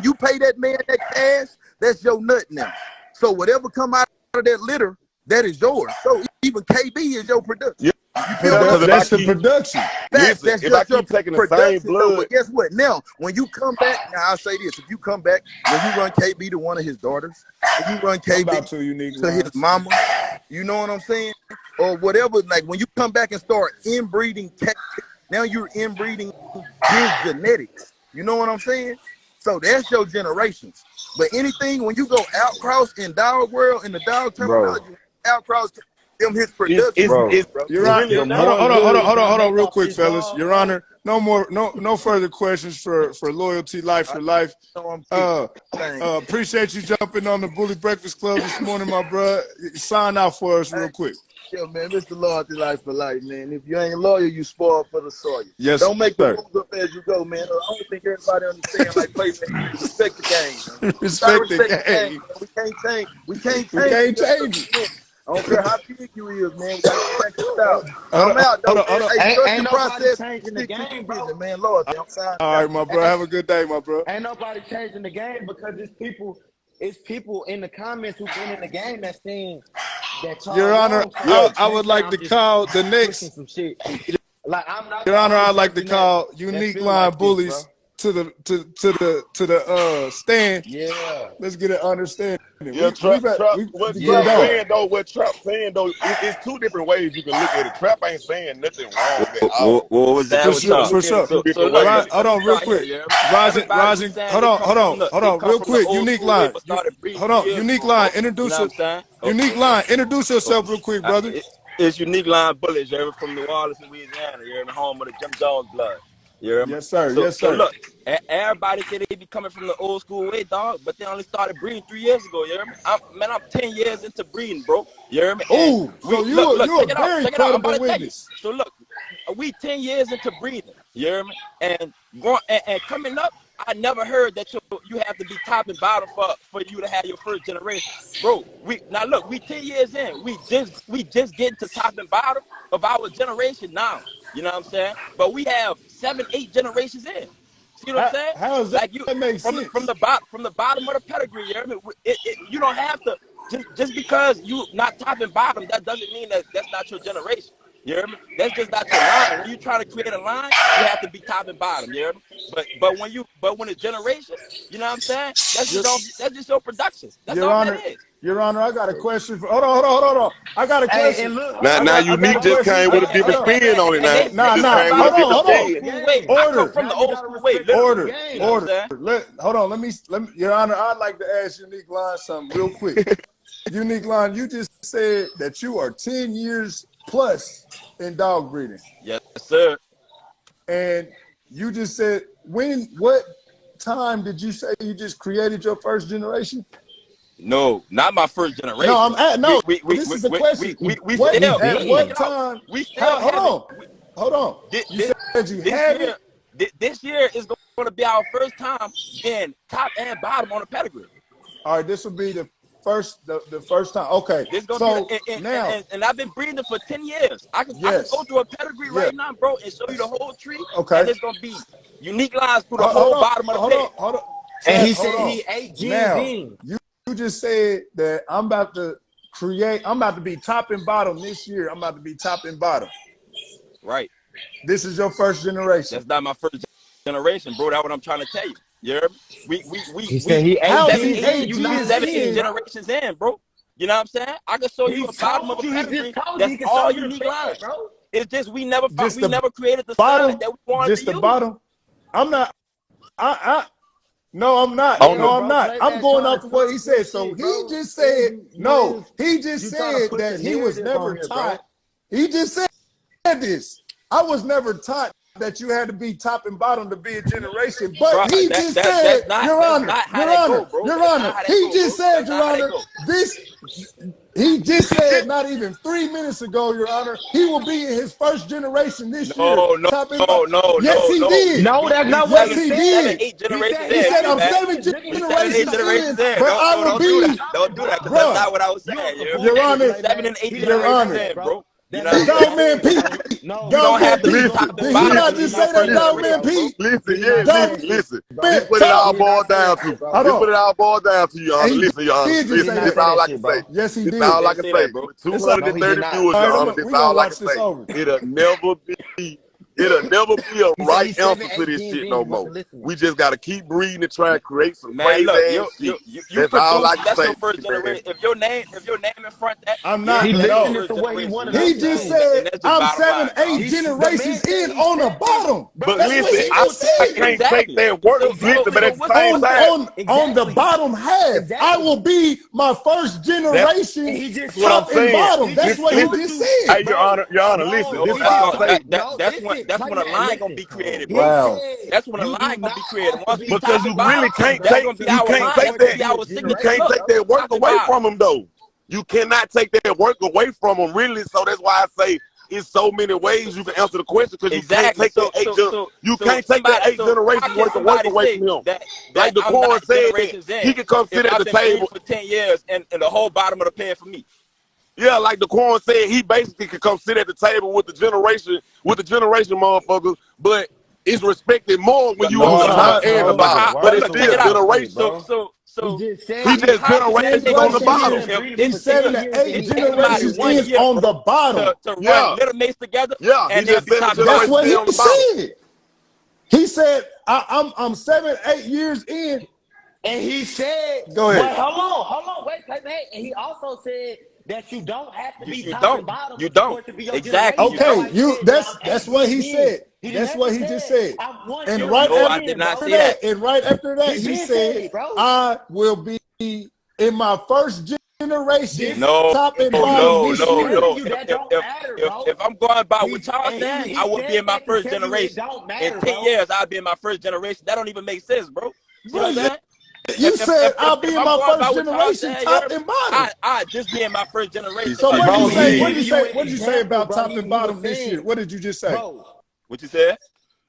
you pay that man that cash, that's your nut now. So whatever come out of that litter, that is yours. So even KB is your production. That's the production. That's just your taking the same blood. But guess what? Now, when you come back, now I'll say this: if you come back, when you run KB to one of his daughters, if you run KB to his mama, you know what I'm saying, or whatever. Like when you come back and start inbreeding, now you're inbreeding his genetics. You know what I'm saying? So that's your generations. But anything when you go outcross in dog world in the dog terminology, outcross them his production. Your Honor, hold on, real quick, fellas. Your Honor, no further questions for loyalty, life for life. Appreciate you jumping on the Bully Breakfast Club this morning, my bro. Sign out for us real quick. Yeah, man, Mr. Loyalty Life for Life, man. If you ain't loyal, you spoil for the soil. Yes, don't make the moves up as you go, man. I don't think everybody understands like play, man. Respect the game. Man. Respect the game. We can't change. We can't change it. I don't care how big you is, man. We gotta check this out. I'm out, though. Ain't nobody changing the game, bro. Man, Loyalty, I'm sorry. All right, my bro. Have a good day, my bro. Ain't nobody changing the game because it's people in the comments who've been in the game that's saying that Your Honor, I would like to call the next. Like I'm not. Your Honor, I'd like to call Unique Line Bullies to the stand. Yeah. Let's get an understanding. Yeah, what Trap saying though, it's two different ways you can look at it. Trap ain't saying nothing wrong at all. What was that? For sure. Hold on, real quick. Rising. Hold on, real quick. Unique Line. Hold on, Unique Line. Introduce yourself real quick, brother. It's Unique Line Bullies, you're from New Orleans, Louisiana. You're in the home of the Jim Jones blood. Yes, sir. So look, everybody say they be coming from the old school way, dog, but they only started breeding 3 years ago. You hear me? I'm 10 years into breeding, bro. You hear me? Oh, so you're a very credible witness. So look, we 10 years into breeding. You hear me? And coming up, I never heard that you have to be top and bottom for you to have your first generation, bro. We 10 years in. We just getting to top and bottom of our generation now. You know what I'm saying? But we have 7, 8 generations in. See what I'm saying? How does that make sense? From the bottom of the pedigree, you hear me? You don't have to just because you not top and bottom. That doesn't mean that that's not your generation. You hear me? That's just not your line. When you're trying to create a line, you have to be top and bottom. You hear me? But when it's generation, you know what I'm saying? That's just your production. That's all that is. Your Honor, I got a question for. Hold on. I got a question. Now, Unique just came with a different spin on it. Hold on. Order from the old school way. Order. Hold on. Let me. Your Honor, I'd like to ask Unique Line something real quick. Unique Line, you just said that you are 10 years plus in dog breeding. Yes, sir. And you just said what time did you say you just created your first generation? No, not my first generation. No, I'm at no. This is the question. We What still at what time? We still hold on. You said you have it. This year is going to be our first time being top and bottom on a pedigree. All right, this will be the first time. Okay, this gonna so be now, and I've been breeding for 10 years. I can go through a pedigree right now, bro, and show you the whole tree. Okay, and it's gonna be unique lines through the whole bottom of the page. Hold on. And he said he ate Now, you just said that I'm about to be top and bottom this year. I'm about to be top and bottom. Right. This is your first generation. That's not my first generation, bro. That's what I'm trying to tell you. You heard me? He said he ate 7, 8 generations in, bro. You know what I'm saying? I can show you a bottom of a pedigree that's all unique lines, bro. It's just we never created the style that we wanted to use. Just the bottom. I'm not. No, I'm not. Oh, no, I'm not. I'm going off of what he said. So he just said no. He just said that he was never taught. He just said this. I was never taught that you had to be top and bottom to be a generation, but he just said, Your Honor, he just said, Your Honor, he just said not even 3 minutes ago, Your Honor, he will be in his first generation this year. No. Yes, he did. No, that's not what he did. 7, 8 generations He said I'm 7 generations in, but I will be. Don't do that, because that's not what I was saying. Your Honor, 7 and 8 Your Honor, generations in, bro. You know, Dog Man Pete. No, you don't have to be Did he not just say that, Dog Man Pete? Listen. This what it all boiled down to. This what it all boiled down to, Your Honor. Listen, Your Honor. Listen, this all I can say. Yes, he did. This all I can say. 230 viewers, Your Honor. This all I can say. It'll never be a right answer to this shit no more. We just gotta keep breeding and try to create some crazy ass shit. That's all I can say. Your first generation. If your name in front that, I'm not. He listened to what he wanted. He just said I'm 7, 8 generations in on the bottom. But listen, I can't take that word. Listen, but at the same time, on the bottom half, I will be my first generation. Top and bottom. That's what he just said. Hey, Your Honor, listen. This is all I say. That's when a line gonna be created, bro. Wow. That's when a line gonna be created. Because you really can't take that work away from them, though. You cannot take that work away from them, really. So that's why I say it's so many ways you can answer the question, because you can't take that eight generations worth of work away from him. Like the Corn said, he could come sit at the table for 10 years and the whole bottom of the pen for me. Yeah, like the Corn said, he basically could come sit at the table with the generation motherfuckers, but it's respected more when you on the top and the bottom. But it's still generation. So he just generations on the bottom. He's 7 to 8 generations in on the bottom. To run little mates together. Yeah, and he just that's what he said. He said, I'm 7, 8 years in. And he said, go ahead. Hold on, wait. And he also said that you don't have to be top and bottom. You don't. Exactly. Okay, that's what he said. That's what he just said. And right after that, he said, I will be in my first generation, top and bottom. If I'm going by what y'all saying, I will be in my first generation. In 10 years, I'll be in my first generation. That don't even make sense, bro. You know what I'm saying? You said I'll be in my first generation, top and bottom. I just be in my first generation. So what did you say about top and bottom this year? What did you just say? What you said?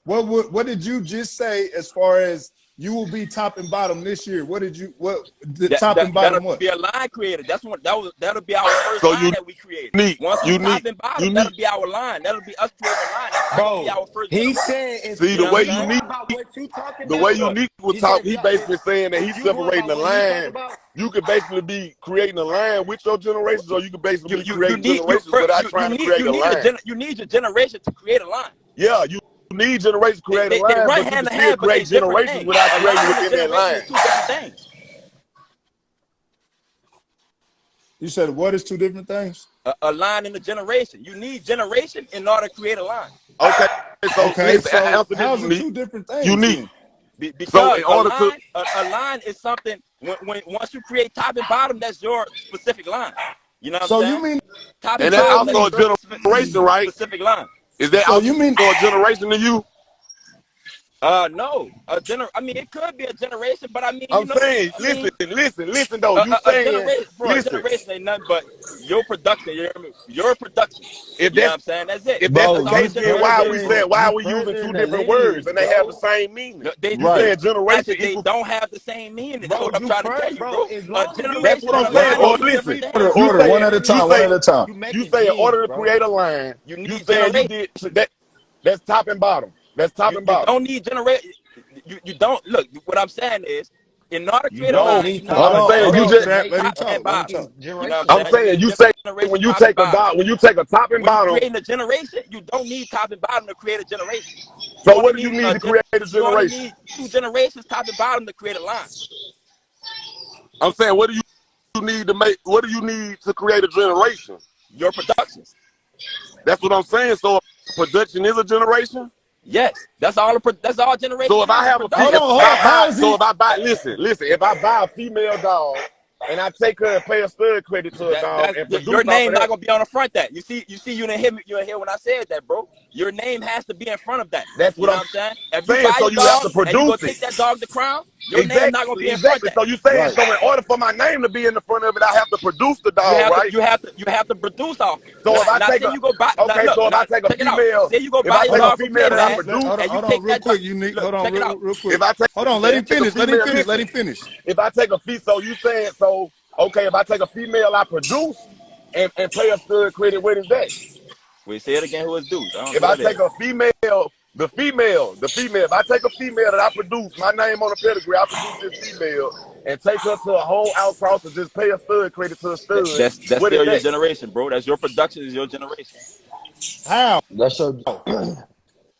What did you just say as far as you will be top and bottom this year? Top and bottom? That'll be a line created. That'll be our first line that we created. Once we top and bottom, that'll be our line. That'll be us creating a line. That'll be our first. He said, see the way Unique was talking. He basically saying that he's separating the line. You could basically be creating a line with your generations, or you could basically be creating generations without trying to create a line. You need your generation to create a line. Yeah, you need generations to create a line, but you can still create generations without creating within that line. You said what is two different things? A line in a generation. You need generation in order to create a line. Okay. So how's it two different things? Unique. Because so in order a line is something once you create top and bottom, that's your specific line. You know what I'm saying? So you mean top and that's also a generation, right? Specific line. Is that so you mean for a generation to you? No, I mean, it could be a generation, but I mean, I'm saying, listen though. You saying, a generation ain't nothing but your production. Your production. If You know that's what I'm saying? That's it. if that's the Bro, case, then why are we using two different words and they have the same meaning? You saying generation They equals. don't have the same meaning. That's bro, what I'm trying to tell you, bro. as A long as That's generation what and I'm a saying. line Or are two listen, different things. you Order, saying, one at a time, one at a time. You say in order to create a line, You you need saying you generation. did that. That's top and bottom. That's top You and bottom. don't need generation. You don't look. What I'm saying is, in order to create a No, line, you need I'm saying you just. Let him top and talk. Let him bottom. talk. You know what I'm I'm saying? saying you You say need generation when you top and take bottom. when you take a top and When you bottom. creating a generation, you don't need top and bottom to create a generation. So what do you need to create a You only generation? need 2 generations, top and bottom, to create a line. I'm saying what do you need to make? What do you need to create a generation? Your productions. That's what I'm saying. So production is a generation. Yes, that's all. That's all generation. So if I have a if I buy listen, if I buy a female dog and I take her and pay a stud credit to a dog and produce your name off of not gonna be on the front. That you see, you didn't hear me. You didn't hear when I said that, bro. Your name has to be in front of that. That's You what know I'm what I'm saying? If you saying. buy So your you have dog to and you go produce take it. that dog to crown, your name not gonna be in front of that. So you saying so in order for my name to be in the front of it, I have to produce the You dog, have to, right? you have to produce off it. So if I Now take say a you go buy. Now okay, look, so if I now take a check it out. female, Say you go if buy I your take a dog from female that I Playland, produce, and you Hold take on, real that quick, dog. Unique. Look, Hold on, check it out. real quick. if I take Hold on, let him finish. Let him female, finish. Let listen, him finish. if I take a female, so you saying so okay, if I take a female I produce and pay a stud credit, what is that? We say it again. Who is dudes? I don't know If who I that is. take a female, the female, if I take a female that I produce, my name on the pedigree, I produce this female and take her to a whole outcross and just pay a stud credit to a stud, That's what is still your that? generation, bro. That's your production. Is your generation. How? That's your.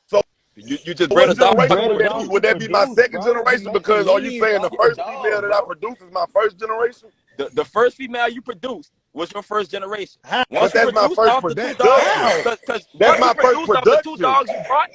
So You just bred what a dog You generation bred to a would that be? dog produce. to Would that be my produce, second bro. You generation? make a Because are you lineage saying the off first the female dog, that I bro. produce is my first generation? The first female you produced was your first generation. How? Once But you that's my produced first off the 2 dogs, production. How? because That's once you my first produced off the 2 production. dogs you brought,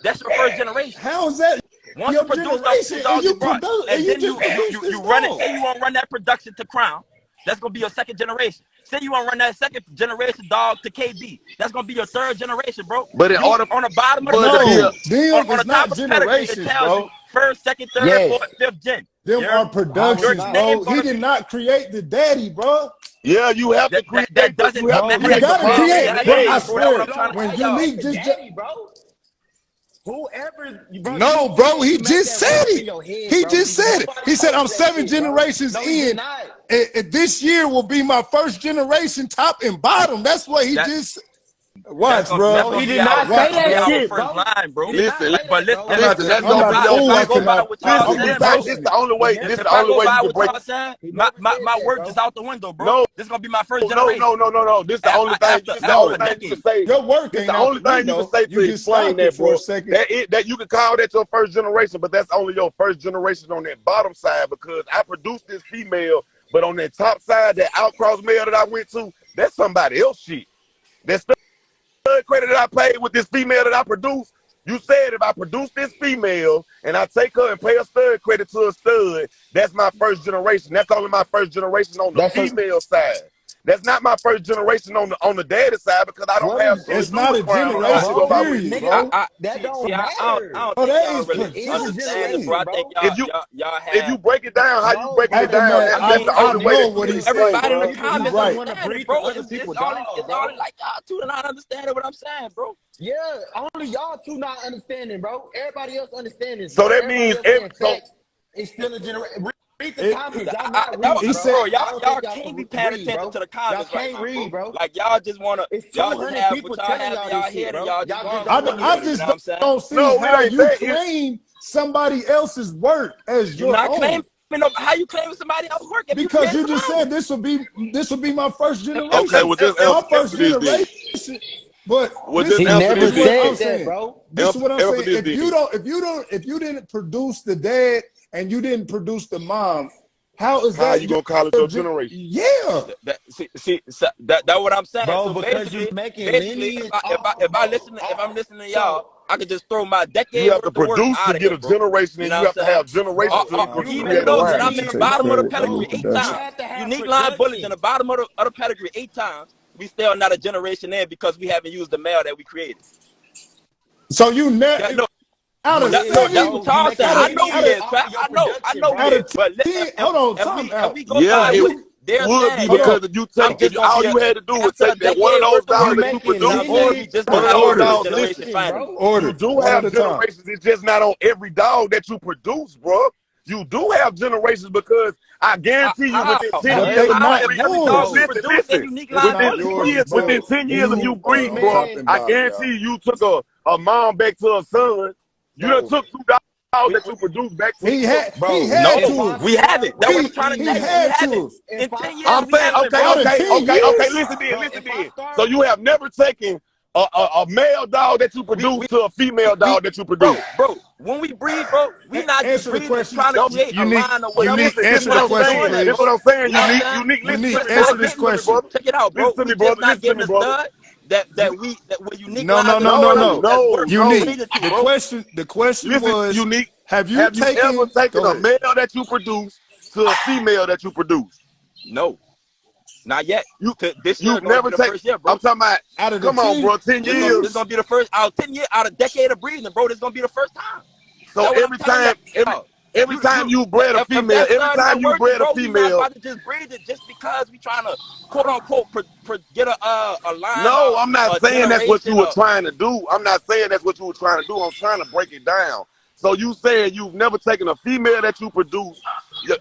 that's your first generation. How is that Once you your produced off the 2 generation and dogs you brought, and you then just produced this you run it. dog? Say you want to run that production to Crown, that's gonna be your second generation. Say you want to run that second generation dog to KB, that's gonna be your third generation, bro. But in You order on the bottom of the for it to be No, pedigree, them on is the top not of the pedigree, it generations, tells you bro. first, second, third, Yes. fourth, fifth gen. Them You hear are me? How Your it's productions, not. name bro. He gonna did be not create the daddy, bro. yeah, you have to that create the doesn't matter You if you gotta create the create, daddy or bro. I not, bro. That's what swear, I'm trying to when tell y'all. Unique just daddy, bro. Whoever, bro. no, bro. He just said it. He Bro. just said it. He said, "I'm Nobody told you that 7 shit, bro. generations No, he did in, not. and this year will be my first generation, top and bottom." That's what he That just. Watch, that's bro. No, gonna he be did our not say Watch, that bro. shit, first bro. line, bro. He did not listen. say that, bro. Listen, that's I'm gonna about be to. your Oh, I If I go second. by cannot. what y'all Listen, I'm you saying, gonna think bro. this question the it. only way? He This If the I only go way you by can what break. y'all saying, He my never said that, word bro. is out the window, bro. No, This is gonna be my first generation. no. This the only thing. This the After only a thing you can decade. say. Your work This ain't the out only the thing you can window. say You to just explain stopped it that, for a bro. second. That you can call that your first generation, but that's only your first generation on that bottom side because I produced this female, but on that top side, that outcross male that I went to, that's somebody else shit. That's the credit that I paid with this female that I produced. You said if I produce this female and I take her and pay a stud credit to a stud, that's my first generation. That's only my first generation on the That's a, female side. That's not my first generation on the daddy side because I don't what have is, shit to It's do not with a Crown or generation, go by bro, what he period, nigga, said. bro. that don't I matter. don't Oh, think that y'all is really It is a understand this, bro. production. I think generation, bro. y'all If have. you break it down, how you No, breaking it bro. down, Aftermath, I that's mean, the I only way know that you what can he's saying, explain everybody it. in the bro. People You're comments just right. want to understand it, breed to bro. other people's It's dogs, bro. only like y'all two not understanding what I'm saying, bro. Yeah, only y'all two not understanding, bro. Everybody else understands this, So bro. that Everybody means else saying so facts. It's still a generation. Read the It, comments. Y'all not he reading, said, bro. Bro, I don't y'all think y'all can't be can paying read, attention bro. to the Y'all comments right can't now, bro. read, bro. Like y'all just It's y'all just 200 have what people y'all telling have in y'all y'all this shit, head and bro. y'all just Y'all just going don't with want it. to I hear You it. know just what I'm saying? don't see no, it how ain't you that. claim somebody else's work as You're your not own. claiming how you claiming somebody else's work if you Because created you the just line. said this will be my first Okay, generation. well just My answer first this then. generation. But Well just He answer never this this is then. what I'm said that, saying. bro. This is what I'm Answer saying. this then. If you didn't produce the dad and you didn't produce the mom, how is How that you gonna call it your generation? yeah. That what I'm saying. Bro, So because you making basically, lineage if I'm listening to y'all, I could just throw my You decade have to worth of work produce to out of get here, a bro. generation, You and know you what have to I'm saying? have generations to you create Even a making though that line. I'm To in the take bottom of the care of bro. pedigree 8 You production. times, have to have Unique Line Bullies in production. the bottom of the pedigree 8 times, we still not a generation in because we haven't used the male that we created. So you Yeah, never no, Out of That's what Charles said. I know he is, Trap. I know he is. But hold on, if we go yeah, by it what they're would be saying, because if you take all you had to do was take that one of those dogs that you produced, one of those dogs. Listen, you do have generations. It's just not on every dog that you produce, bro. You do have generations because I guarantee you within 10 years within 10 years of you breeding, bro, I guarantee you took a mom back to a son. You done took 2 dogs that you produced back to he had no, we haven't. That's what I'm trying to say. We haven't. In 10 years, I'm saying, okay, listen then. So you have never taken a male dog that you produce to a female dog that you produce. Bro, when we breed, bro, we not just breeding trying to create a line of whatever. Answer the question, please. That's what I'm saying. Unique. Answer this question. Check it out, bro. Listen to me, brother. Not giving a stud that we're unique. No. Unique. The question was, Unique. Have you ever taken a male that you produce to a female that you produce? No. Not yet. You've never taken. I'm talking about. Come on, bro. 10 years. This is gonna be the first. Out 10 years, out of a decade of breeding, bro. This is gonna be the first time. So every time you bred a female, you're not about to just breed it just because we trying to quote unquote get a line. No, I'm not saying that's what you were trying to do. I'm not saying that's what you were trying to do. I'm trying to break it down. So you saying you've never taken a female that you produce.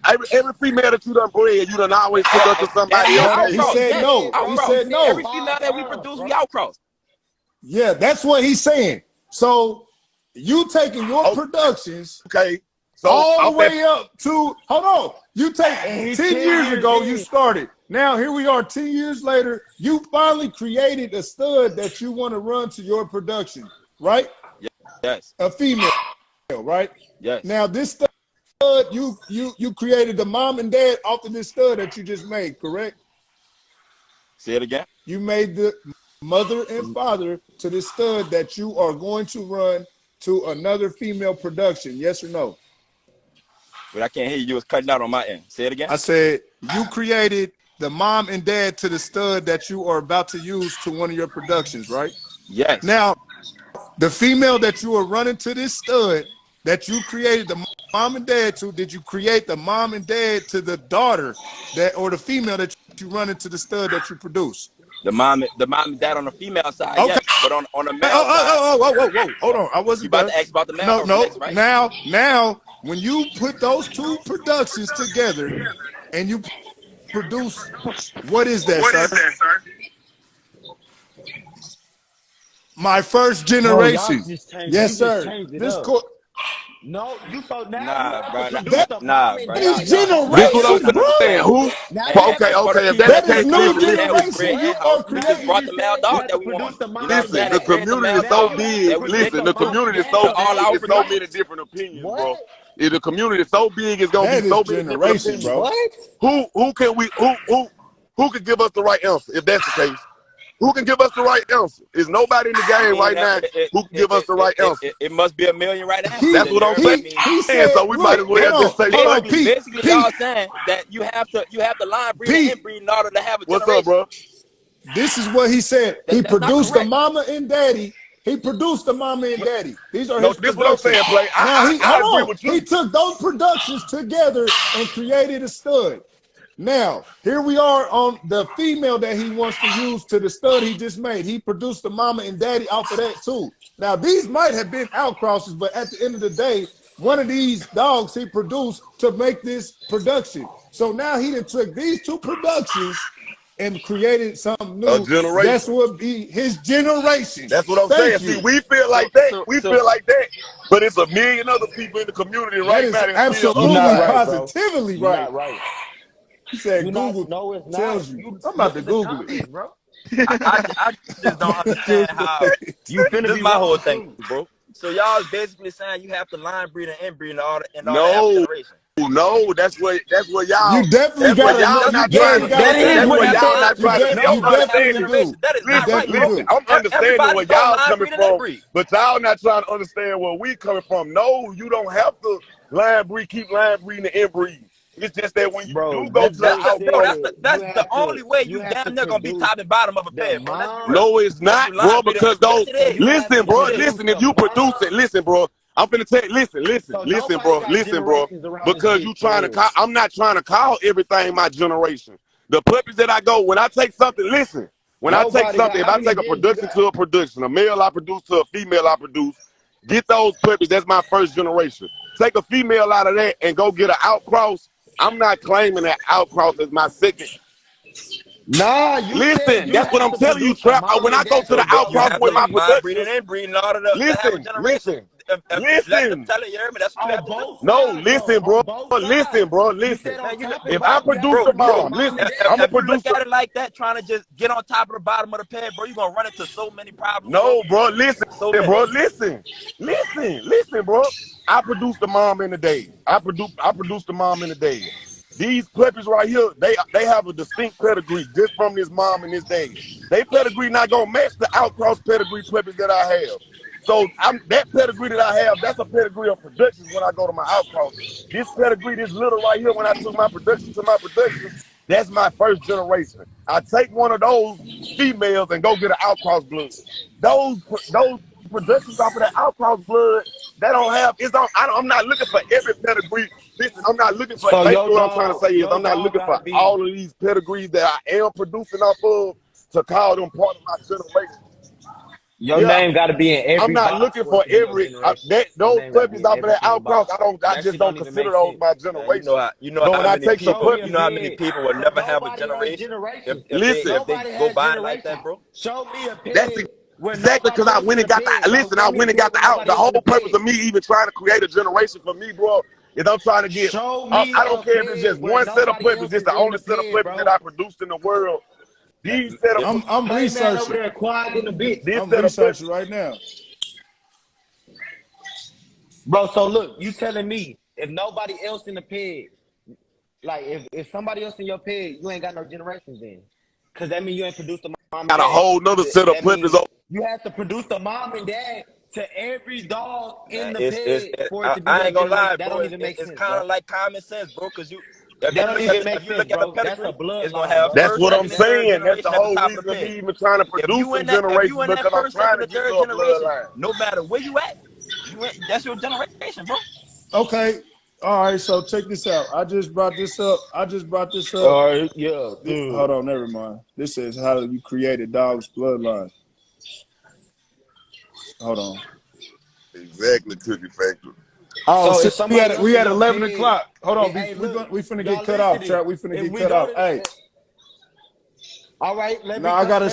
Every female that you done bred, you done always took her to somebody else. He said no. He said no. Every female that we produce, we outcross. Yeah, that's what he's saying. So you taking your productions, so all the way up to hold on. You take 10 years ago, you started. Now here we are 10 years later. You finally created a stud that you want to run to your production, right? Yes. A female, right? Yes. Now this stud, you created the mom and dad off of this stud that you just made, correct? Say it again. You made the mother and father to this stud that you are going to run to another female production, yes or no? But I can't hear you. You was cutting out on my end. Say it again. I said you created the mom and dad to the stud that you are about to use to one of your productions, right? Yes. Now, the female that you are running to this stud that you created the mom and dad to, did you create the mom and dad to the daughter or the female that you run into the stud that you produce? The mom and dad on the female side, yes, but on the male side. Whoa, hold on. I wasn't about to ask about the male. No. Next, right? Now, when you put those 2 productions together and you produce, what is that, sir? My first generation. Yes, sir. No, you so now. Nah, bro. That is generation, This what I'm saying. Who? Okay. If that is new generation, you are creating. Brought the male dog that we want. Listen, the community is so big. Listen, the community is so big. It's so many different opinions, bro. If the community is so big, it's gonna be so many different opinions, bro. Who can give us the right answer if that's the case? Who can give us the right answer? Is nobody in the game right now who can give us the right answer? It must be a million right now. That's what I'm saying. So we might as well just say basically y'all saying that you have to line breed and inbreed in order to have a generation. What's up, bro? This is what he said. He produced the mama and daddy. He produced the mama and daddy. These are his productions. This is what I'm saying, Play. I agree with you. He took those productions together and created a stud. Now, here we are on the female that he wants to use to the stud he just made. He produced the mama and daddy off of that too. Now, these might have been outcrosses, but at the end of the day, one of these dogs he produced to make this production. So now he done took these 2 productions and created something new. A generation. That's what be his generation. That's what I'm saying. See, we feel like that. We feel like that. But it's a million other people in the community right now. Absolutely, positively right. Right. He said Google tells you. I'm about to Google it, bro. I just don't understand how you finna be my whole thing, bro. So y'all is basically saying you have to line breed and inbreed in order to have a generation. No, that's what y'all. You definitely got y'all not trying to. That is what y'all not trying to. That is not right, bro. I'm understanding where y'all coming from, but y'all not trying to understand where we coming from. No, you don't have to keep line breeding and inbreed. It's just that when you do go to that's the only way you damn near gonna be top and bottom of a pair, bro. No, it's not, bro, because those listen, bro, listen, if you produce it, listen, bro. I'm finna tell you, listen, bro. Because you trying to I'm not trying to call everything my generation. The puppies that I go, when I take something, listen. When I take something, if I take a production to a production, a male I produce to a female I produce, get those puppies, that's my first generation. Take a female out of that and go get an outcross. I'm not claiming that outcross as my second. Nah, you listen, that's what I'm telling you, Trap. When I go to the outcross with my production, breeding and breeding all of the listen. Let them tell it, you hear me? That's what you have to do. No, listen, bro. Listen. If I produce the mom, listen, I'm a producer. Look at it like that, trying to just get on top of the bottom of the pad, bro, you're going to run into so many problems. No, bro, listen, bro. I produce the mom in the day. I produce the mom in the day. These puppies right here, they have a distinct pedigree just from this mom and this dad. They pedigree not gonna match the outcross pedigree puppies that I have. So that pedigree that I have, that's a pedigree of productions when I go to my outcross. This pedigree, this little right here, when I took my production to my productions, that's my first generation. I take one of those females and go get an outcross blood. Those productions off of that outcross blood, that don't have, I'm not looking for every pedigree. Listen, I'm not looking for, basically what I'm trying to say is I'm not looking for all of these pedigrees that I am producing off of to call them part of my generation. Your name got to be in every. I'm not looking for every those puppies off of that outcross. I just don't consider those my generation. You know how many people will never have a generation. If they go by like that, bro. Show me a pig. That's exactly because I went and got the out. The whole purpose of me even trying to create a generation for me, bro, is I'm trying to get. I don't care if it's just one set of puppies. It's the only set of puppies that I produced in the world. These set of I'm researching. I'm researching right now, bro. So look, you telling me if nobody else in the pig, like if somebody else in your pig, you ain't got no generations then, because that means you ain't produced the mom. Got a whole nother set of puppies. You have to produce the mom and dad to every dog in the pig for it to be. I ain't gonna lie, that bro. Don't even make sense. It's kind of like common sense, bro, because you. That don't even make sense, bro. That's a blood. It's gonna have that's what I'm saying. That's the whole reason of me even trying to produce a generation because I'm trying to get to a bloodline. No matter where you at, that's your generation, bro. Okay. All right, so check this out. I just brought this up. All right, yeah. Hold on, never mind. This says how you create a dog's bloodline. Hold on. Exactly, Cookie Factory. Oh, so we had 11 o'clock. Hold on, we finna get cut off, Trap. We finna get cut off. Hey. All right, I gotta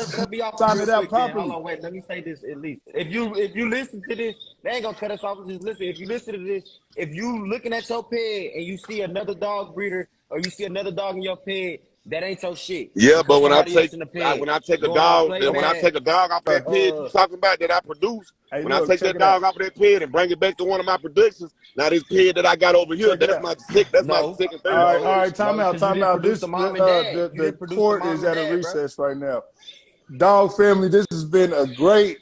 time it out properly. Hold on, wait. Let me say this at least. If you listen to this, they ain't gonna cut us off. Just listen. If you listen to this, if you looking at your pig and you see another dog breeder or you see another dog in your pig, that ain't your shit. Yeah, but when I take a dog off that pig you talking about that I produce, when I take that dog off of that pig and bring it back to one of my productions, now this pig that I got over here, that's my second thing. All right, time out. This the court is at a recess right now. Dog family, this has been a great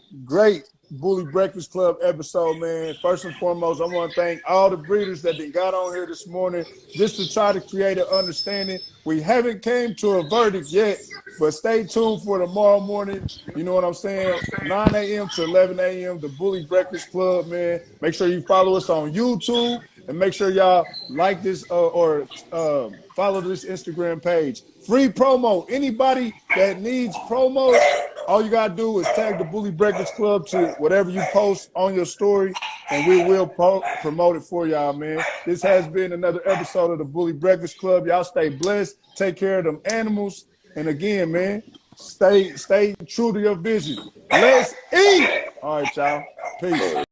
Bully Breakfast Club episode, man. First and foremost, I want to thank all the breeders that got on here this morning just to try to create an understanding. We haven't came to a verdict yet, but stay tuned for tomorrow morning. You know what I'm saying? 9 a.m. to 11 a.m. the Bully Breakfast Club, man. Make sure you follow us on YouTube and make sure y'all like this or follow this Instagram page. Free promo. Anybody that needs promo, all you got to do is tag the Bully Breakfast Club to whatever you post on your story, and we will promote it for y'all, man. This has been another episode of the Bully Breakfast Club. Y'all stay blessed. Take care of them animals. And again, man, stay true to your vision. Let's eat. All right, y'all. Peace.